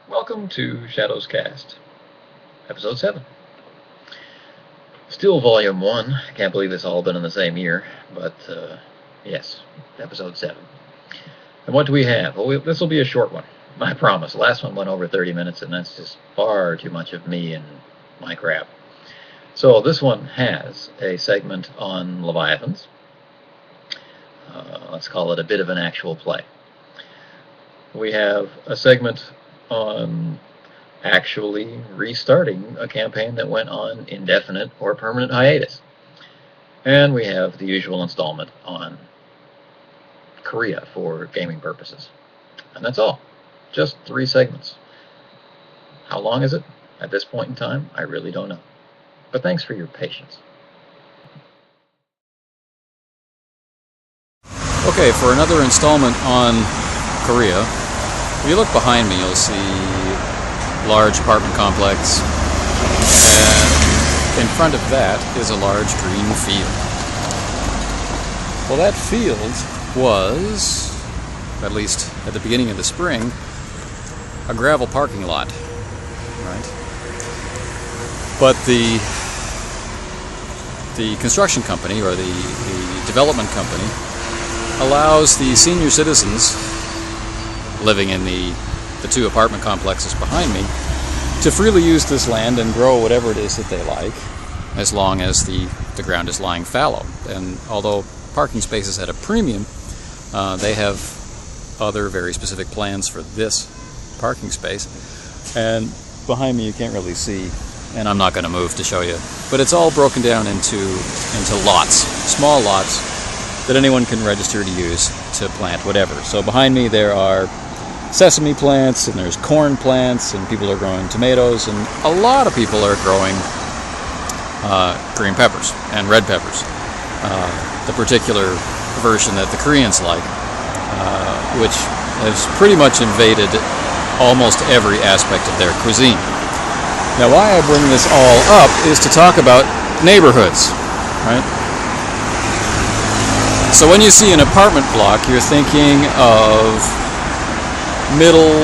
Welcome to Shadowscast, Episode 7. Still Volume 1. I can't believe it's all been in the same year, but yes, Episode 7. And what do we have? Well, this will be a short one, I promise. The last one went over 30 minutes, and that's just far too much of me and my crap. So this one has a segment on Leviathans. Let's call it a bit of an actual play. We have a segment on actually restarting a campaign that went on indefinite or permanent hiatus. And we have the usual installment on Korea for gaming purposes. And that's all. Just 3 segments. How long is it? At this point in time, I really don't know. But thanks for your patience. Okay, for another installment on Korea, if you look behind me, you'll see a large apartment complex, and in front of that is a large green field. Well, that field was, at least at the beginning of the spring, a gravel parking lot, right? But the construction company, or the development company, allows the senior citizens living in the 2 apartment complexes behind me to freely use this land and grow whatever it is that they like, as long as the ground is lying fallow. And although parking spaces at a premium, they have other very specific plans for this parking space. And behind me you can't really see, and I'm not going to move to show you, but it's all broken down into lots, small lots, that anyone can register to use to plant whatever. So behind me there are sesame plants, and there's corn plants, and people are growing tomatoes, and a lot of people are growing green peppers and red peppers. The particular version that the Koreans like, which has pretty much invaded almost every aspect of their cuisine. Now, why I bring this all up is to talk about neighborhoods, right? So when you see an apartment block, you're thinking of middle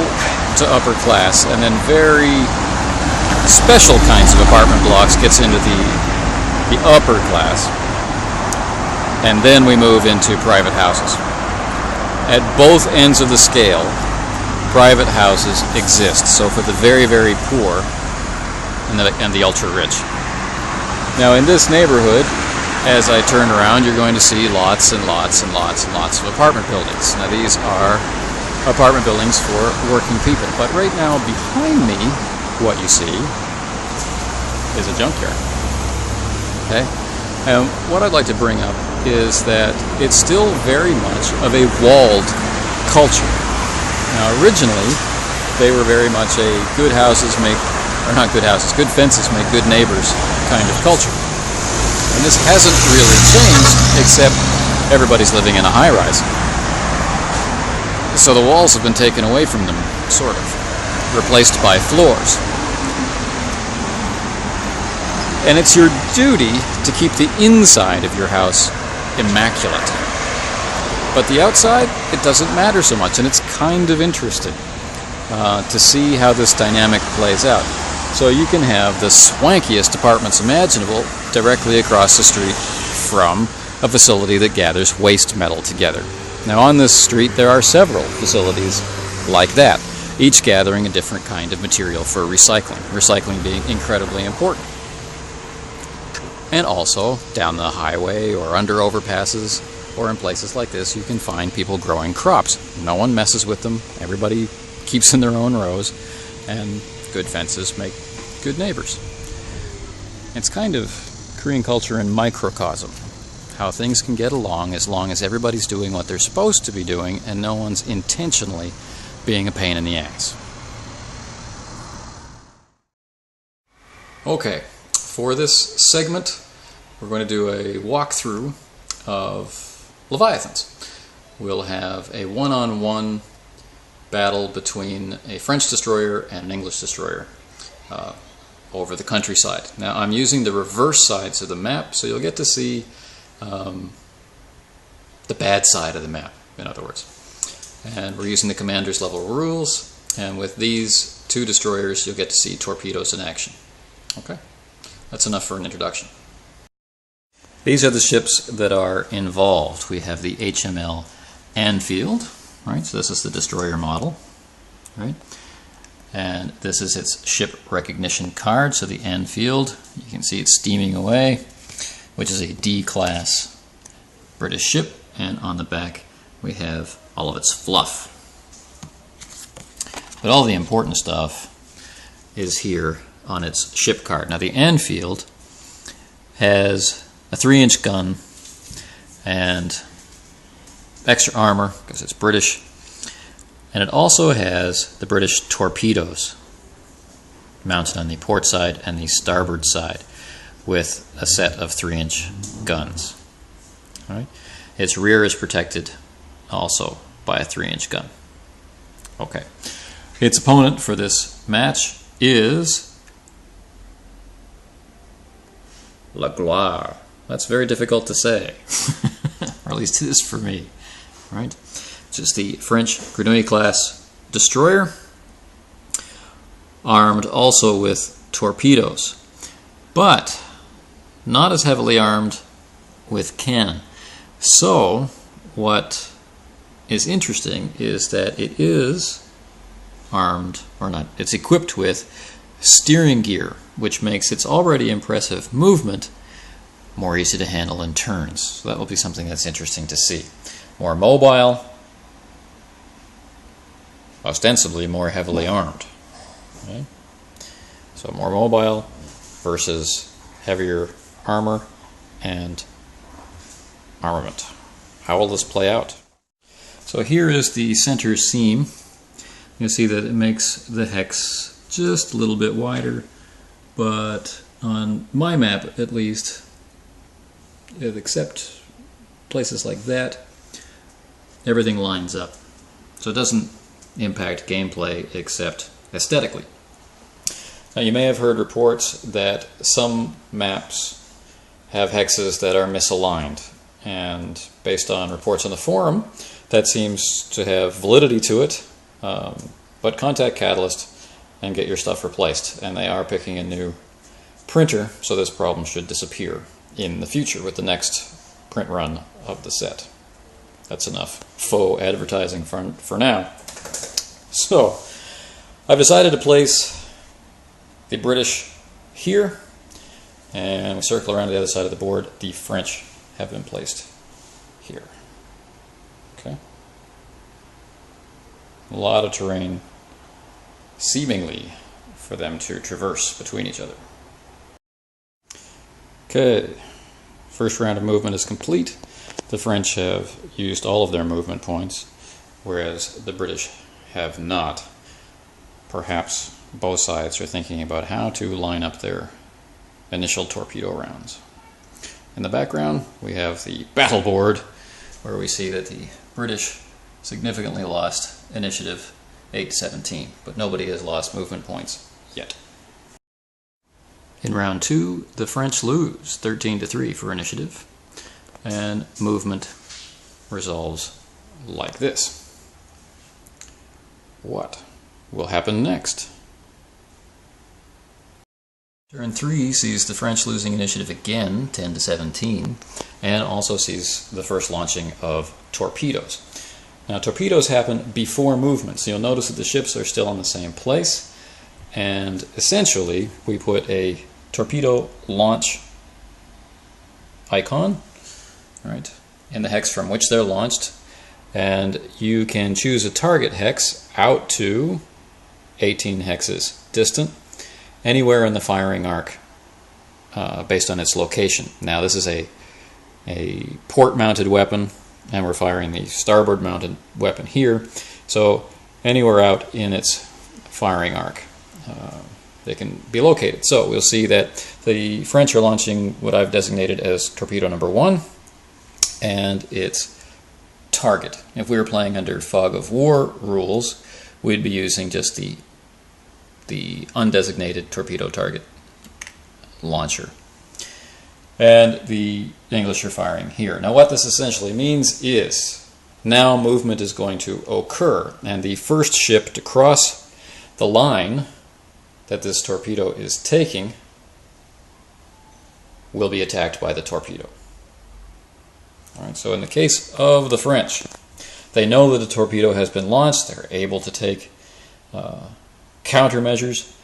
to upper class, and then very special kinds of apartment blocks gets into the upper class, and then we move into private houses. At both ends of the scale, private houses exist, so for the very, very poor and the ultra-rich. Now in this neighborhood, as I turn around, you're going to see lots and lots and lots and lots of apartment buildings. Now these are apartment buildings for working people, but right now behind me, what you see is a junkyard. Okay? And what I'd like to bring up is that it's still very much of a walled culture. Now originally, they were very much a good houses make, or not good houses, good fences make good neighbors kind of culture. And this hasn't really changed, except everybody's living in a high-rise. So the walls have been taken away from them, sort of, replaced by floors. And it's your duty to keep the inside of your house immaculate. But the outside, it doesn't matter so much, and it's kind of interesting to see how this dynamic plays out. So you can have the swankiest apartments imaginable directly across the street from a facility that gathers waste metal together. Now on this street there are several facilities like that, each gathering a different kind of material for recycling, recycling being incredibly important. And also down the highway or under overpasses or in places like this you can find people growing crops. No one messes with them, everybody keeps in their own rows, and good fences make good neighbors. It's kind of Korean culture in microcosm, how things can get along as long as everybody's doing what they're supposed to be doing and no one's intentionally being a pain in the ass. Okay, for this segment we're going to do a walkthrough of Leviathans. We'll have a one-on-one battle between a French destroyer and an English destroyer over the countryside. Now I'm using the reverse sides of the map, so you'll get to see the bad side of the map, in other words. And we're using the commander's level rules, and with these 2 destroyers, you'll get to see torpedoes in action. Okay, that's enough for an introduction. These are the ships that are involved. We have the HML Anfield, right? So this is the destroyer model, right? And this is its ship recognition card. So the Anfield, you can see it's steaming away, which is a D-class British ship. And on the back, we have all of its fluff. But all the important stuff is here on its ship card. Now the Anfield has a 3-inch gun and extra armor because it's British, and it also has the British torpedoes mounted on the port side and the starboard side with a set of 3-inch guns. All right. Its rear is protected also by a 3-inch gun. Okay. Its opponent for this match is La Gloire. That's very difficult to say, or at least it is for me. Right? It's just the French Grenouille-class destroyer, armed also with torpedoes, but not as heavily armed with cannon. So, what is interesting is that it is armed, or not, it's equipped with steering gear, which makes its already impressive movement more easy to handle in turns. So that will be something that's interesting to see. More mobile, ostensibly more heavily armed. Okay? So more mobile versus heavier armor and armament. How will this play out? So here is the center seam. You see that it makes the hex just a little bit wider, but on my map at least, except places like that, everything lines up. So it doesn't impact gameplay except aesthetically. Now you may have heard reports that some maps have hexes that are misaligned, and based on reports on the forum, that seems to have validity to it, but contact Catalyst and get your stuff replaced, and they are picking a new printer, so this problem should disappear in the future with the next print run of the set. That's enough faux advertising for now. So, I've decided to place the British here, and we circle around to the other side of the board. The French have been placed here. Okay. A lot of terrain, seemingly, for them to traverse between each other. Okay, first round of movement is complete. The French have used all of their movement points, whereas the British have not. Perhaps both sides are thinking about how to line up their initial torpedo rounds. In the background, we have the battle board, where we see that the British significantly lost initiative 8-17, but nobody has lost movement points yet. In round 2, the French lose 13-3 for initiative, and movement resolves like this. What will happen next? Turn 3 sees the French losing initiative again, 10-17, and also sees the first launching of torpedoes. Now, torpedoes happen before movement, so you'll notice that the ships are still in the same place, and essentially we put a torpedo launch icon, right, in the hex from which they're launched, and you can choose a target hex out to 18 hexes distant, anywhere in the firing arc based on its location. Now this is a port-mounted weapon, and we're firing the starboard-mounted weapon here, so anywhere out in its firing arc they can be located. So we'll see that the French are launching what I've designated as torpedo number 1, and its target. If we were playing under fog of war rules, we'd be using just the undesignated torpedo target launcher. And the English are firing here. Now what this essentially means is now movement is going to occur, and the first ship to cross the line that this torpedo is taking will be attacked by the torpedo. All right, so in the case of the French, they know that a torpedo has been launched. They're able to take countermeasures.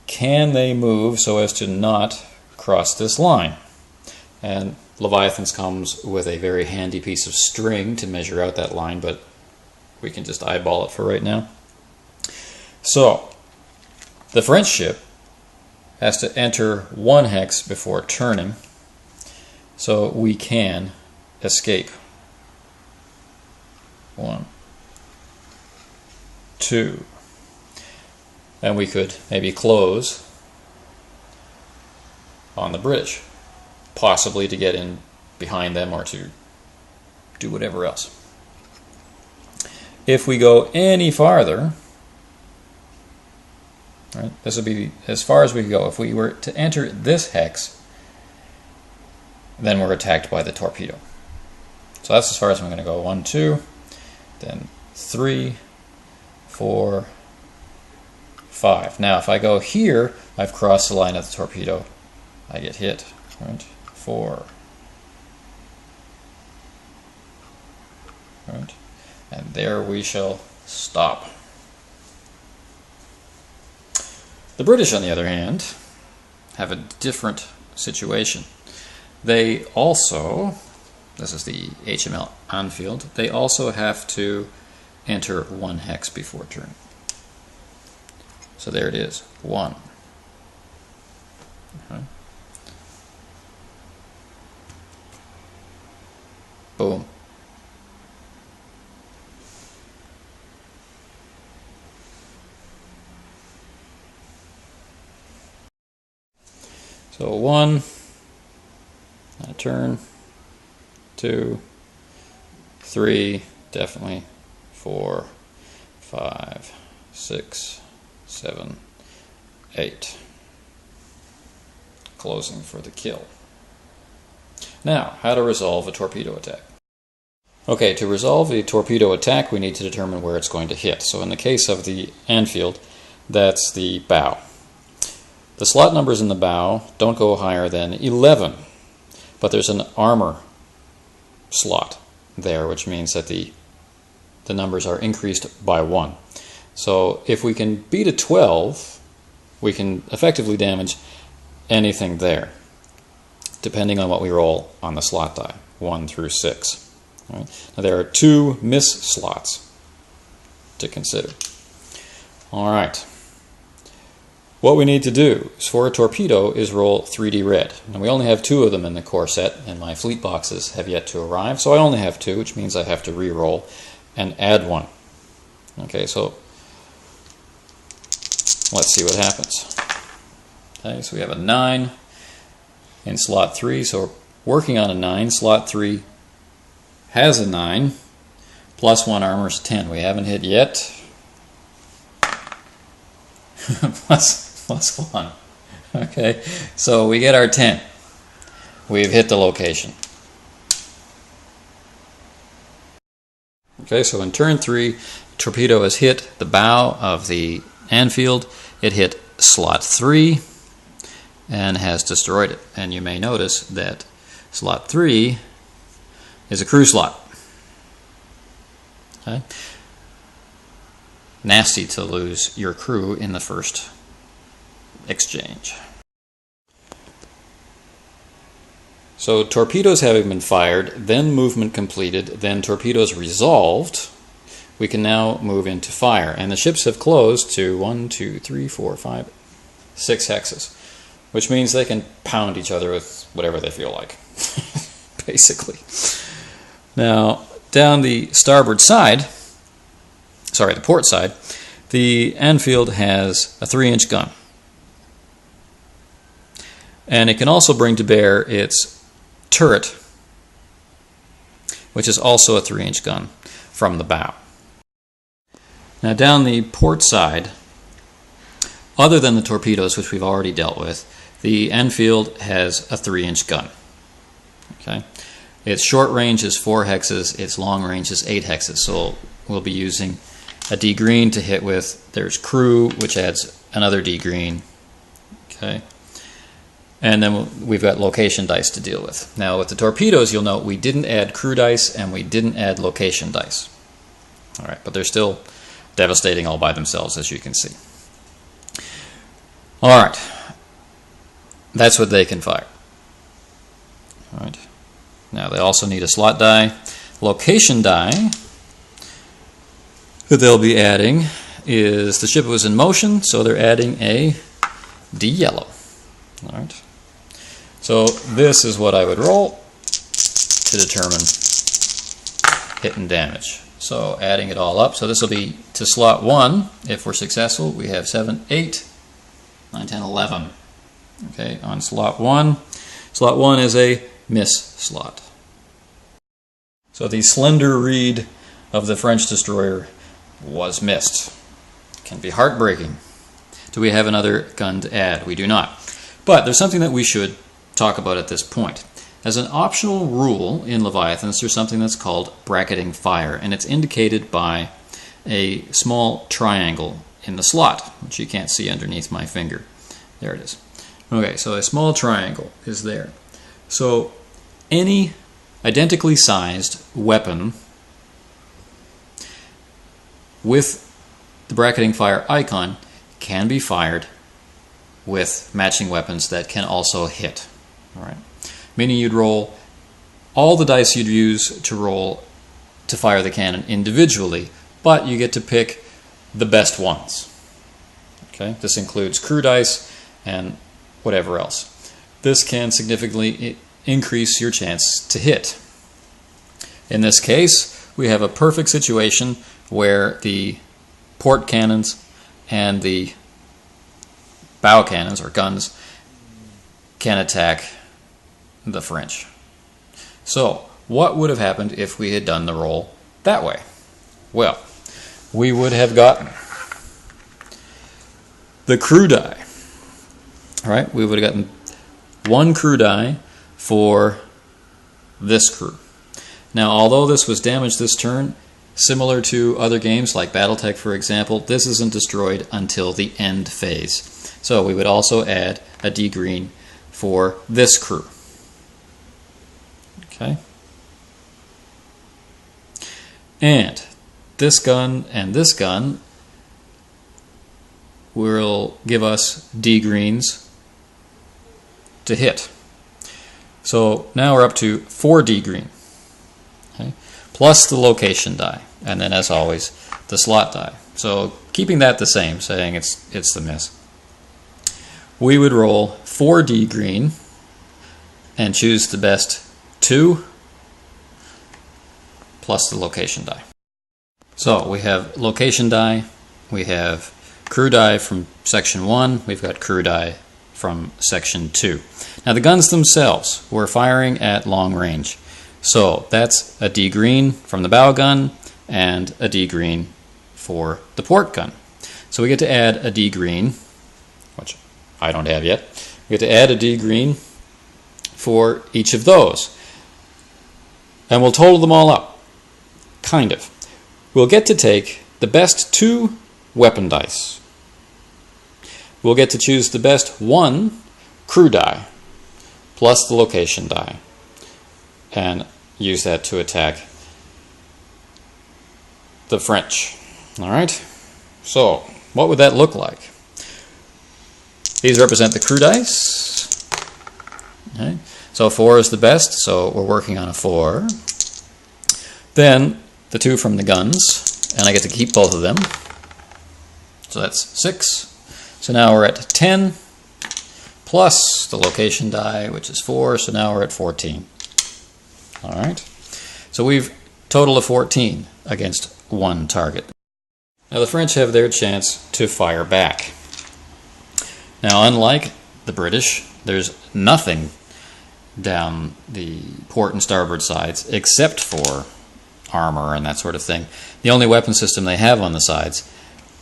Can they move so as to not cross this line? And Leviathans comes with a very handy piece of string to measure out that line, but we can just eyeball it for right now. So, the French ship has to enter 1 hex before turning, so we can escape. 1, 2, and we could maybe close on the British, possibly to get in behind them or to do whatever else. If we go any farther, right, this would be as far as we could go. If we were to enter this hex, then we're attacked by the torpedo. So that's as far as I'm going to go. 1, 2, then 3, 4, 5. Now if I go here, I've crossed the line of the torpedo. I get hit. Right? 4. Right? And there we shall stop. The British, on the other hand, have a different situation. They also, this is the HML Anfield, they also have to enter 1 hex before turn. So there it is, 1. Okay. Boom. So 1, a turn, 2, 3, definitely, 4, 5, 6, 7, 8. Closing for the kill. Now, how to resolve a torpedo attack. Okay, to resolve a torpedo attack, we need to determine where it's going to hit. So in the case of the Anfield, that's the bow. The slot numbers in the bow don't go higher than 11, but there's an armor slot there, which means that the numbers are increased by 1. So if we can beat a 12, we can effectively damage anything there, depending on what we roll on the slot die, 1 through 6. Right? Now there are 2 miss slots to consider. All right. What we need to do is for a torpedo is roll 3D red. And we only have 2 of them in the core set, and my fleet boxes have yet to arrive, so I only have 2, which means I have to re-roll and add 1. Okay, so let's see what happens. Okay, so we have a 9 in slot 3, so we're working on a 9. Slot 3 has a 9, plus 1 armor's 10. We haven't hit yet. plus 1. Okay, so we get our 10. We've hit the location. Okay, so in turn 3, torpedo has hit the bow of the Anfield. It hit slot 3 and has destroyed it. And you may notice that slot 3 is a crew slot. Okay. Nasty to lose your crew in the first exchange. So torpedoes having been fired, then movement completed, then torpedoes resolved, we can now move into fire. And the ships have closed to 1, 2, 3, 4, 5, 6 hexes, which means they can pound each other with whatever they feel like, basically. Now, down the starboard side, sorry, the port side, the Anfield has a 3-inch gun. And it can also bring to bear its turret, which is also a 3-inch gun from the bow. Now down the port side, other than the torpedoes, which we've already dealt with, the Anfield has a 3-inch gun. Okay, its short range is 4 hexes, its long range is 8 hexes, so we'll be using a D green to hit with. There's crew, which adds another D green. Okay. And then we've got location dice to deal with. Now with the torpedoes, you'll note we didn't add crew dice and we didn't add location dice. All right, but they're still devastating all by themselves, as you can see. All right, that's what they can fire. All right. Now they also need a slot die. Location die that they'll be adding is the ship was in motion, so they're adding a D yellow. All right. So this is what I would roll to determine hit and damage. So adding it all up, so this will be to slot 1. If we're successful, we have 7, 8, 9, 10, 11. Okay, on slot 1. Slot 1 is a miss slot. So the slender reed of the French destroyer was missed. Can be heartbreaking. Do we have another gun to add? We do not. But there's something that we should talk about at this point. As an optional rule in Leviathans, there's something that's called bracketing fire, and it's indicated by a small triangle in the slot, which you can't see underneath my finger. There it is. Okay, so a small triangle is there. So any identically sized weapon with the bracketing fire icon can be fired with matching weapons that can also hit. All right. Meaning you'd roll all the dice you'd use to roll to fire the cannon individually, but you get to pick the best ones. Okay. This includes crew dice and whatever else. This can significantly increase your chance to hit. In this case, we have a perfect situation where the port cannons and the bow cannons, or guns, can attack the French. So, what would have happened if we had done the roll that way? Well, we would have gotten the crew die. All right, we would have gotten 1 crew die for this crew. Now, although this was damaged this turn, similar to other games like Battletech, for example, this isn't destroyed until the end phase. So we would also add a D green for this crew. Okay. And this gun will give us D greens to hit. So now we're up to 4 D green. Okay. Plus the location die. And then, as always, the slot die. So keeping that the same, saying it's the miss. We would roll 4 D green and choose the best 2 plus the location die. So we have location die, we have crew die from section 1, we've got crew die from section 2. Now the guns themselves, we're firing at long range. So that's a D green from the bow gun and a D green for the port gun. So we get to add a D green, which I don't have yet. We get to add a D green for each of those. And we'll total them all up. Kind of. We'll get to take the best 2 weapon dice. We'll get to choose the best 1 crew die plus the location die and use that to attack the French. All right? So, what would that look like? These represent the crew dice. Okay. So 4 is the best, so we're working on a 4. Then the 2 from the guns, and I get to keep both of them. So that's 6. So now we're at 10, plus the location die, which is 4, so now we're at 14. All right. So we've total of 14 against 1 target. Now the French have their chance to fire back. Now, unlike the British, there's nothing down the port and starboard sides except for armor and that sort of thing. The only weapon system they have on the sides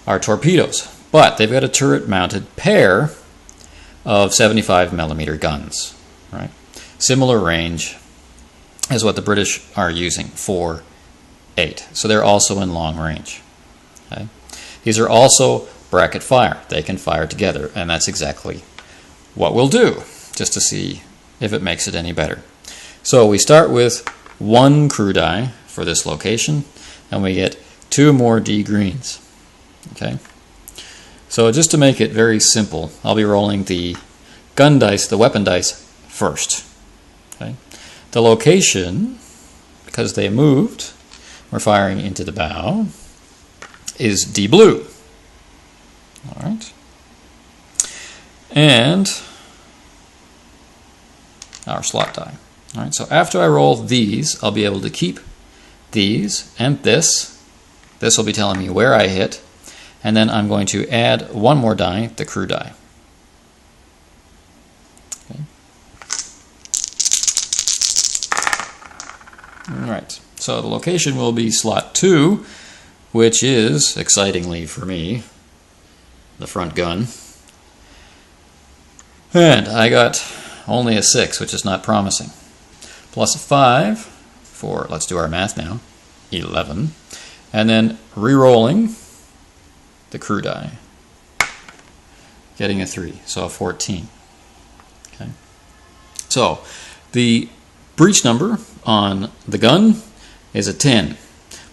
are torpedoes, but they've got a turret-mounted pair of 75mm guns, right? Similar range as what the British are using, 4, 8. So they're also in long range. Okay? These are also bracket fire. They can fire together, and that's exactly what we'll do, just to see if it makes it any better. So we start with 1 crew die for this location, and we get 2 more D greens. Okay? So just to make it very simple, I'll be rolling the gun dice, the weapon dice, first. Okay? The location, because they moved, we're firing into the bow, is D blue. All right. And our slot die. All right, so after I roll these, I'll be able to keep these and this. This will be telling me where I hit. And then I'm going to add 1 more die, the crew die. Okay. All right, so the location will be slot 2, which is, excitingly for me, the front gun. And I got only a 6, which is not promising. Plus a 5 for, let's do our math now, 11. And then re-rolling the crew die, getting a 3, so a 14. Okay. So the breach number on the gun is a 10.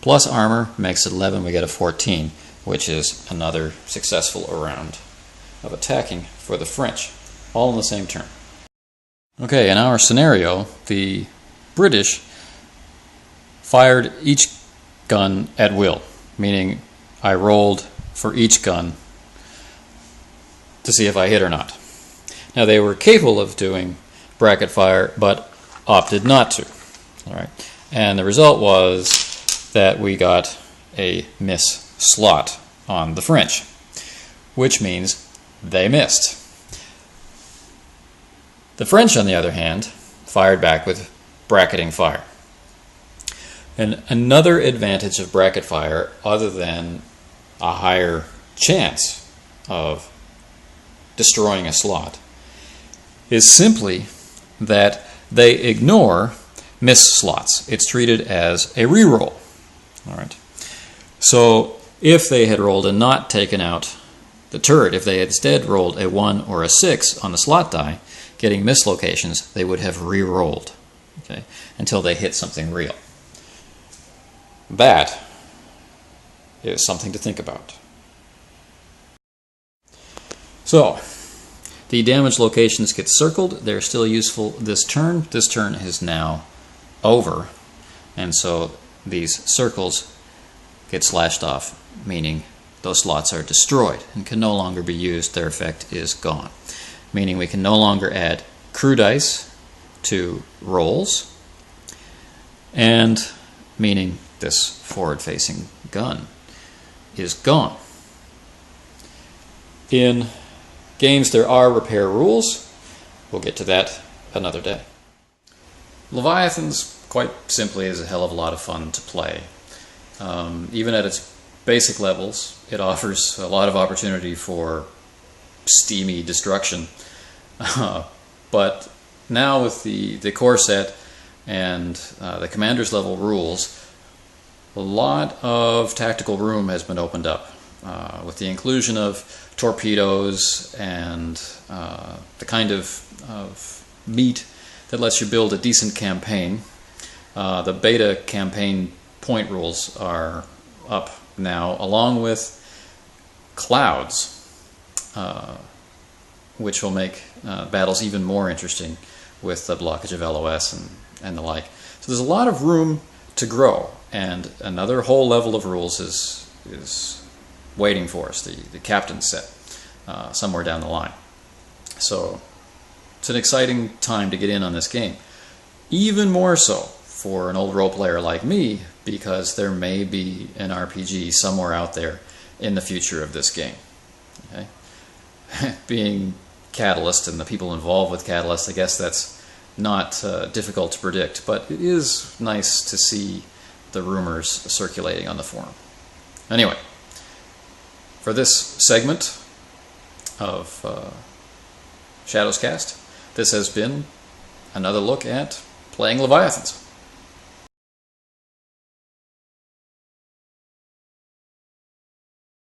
Plus armor makes it 11. We get a 14, which is another successful round of attacking for the French, all in the same turn. Okay, in our scenario, the British fired each gun at will, meaning I rolled for each gun to see if I hit or not. Now, they were capable of doing bracket fire, but opted not to. All right, and the result was that we got a miss slot on the French, which means they missed. The French, on the other hand, fired back with bracketing fire. And another advantage of bracket fire, other than a higher chance of destroying a slot, is simply that they ignore miss slots. It's treated as a reroll. All right. So if they had rolled and not taken out the turret, if they had instead rolled a 1 or a 6 on the slot die, getting miss locations, they would have re-rolled, okay, until they hit something real. That is something to think about. So, the damage locations get circled. They're still useful this turn. This turn is now over, and so these circles get slashed off, meaning those slots are destroyed and can no longer be used. Their effect is gone, meaning we can no longer add crew dice to rolls, and meaning this forward-facing gun is gone. In games there are repair rules. We'll get to that another day. Leviathans, quite simply, is a hell of a lot of fun to play. Even at its basic levels, it offers a lot of opportunity for steamy destruction. But now with the core set and the commander's level rules, a lot of tactical room has been opened up with the inclusion of torpedoes and the kind of meat that lets you build a decent campaign. The beta campaign point rules are up now, along with clouds, which will make battles even more interesting with the blockage of LOS and the like. So there's a lot of room to grow, and another whole level of rules is waiting for us, the captain's set, somewhere down the line. So it's an exciting time to get in on this game. Even more so for an old role player like me, because there may be an RPG somewhere out there in the future of this game. Okay? Being Catalyst and the people involved with Catalyst, I guess that's not difficult to predict, but it is nice to see the rumors circulating on the forum. Anyway, for this segment of Shadowscast, this has been another look at playing Leviathans.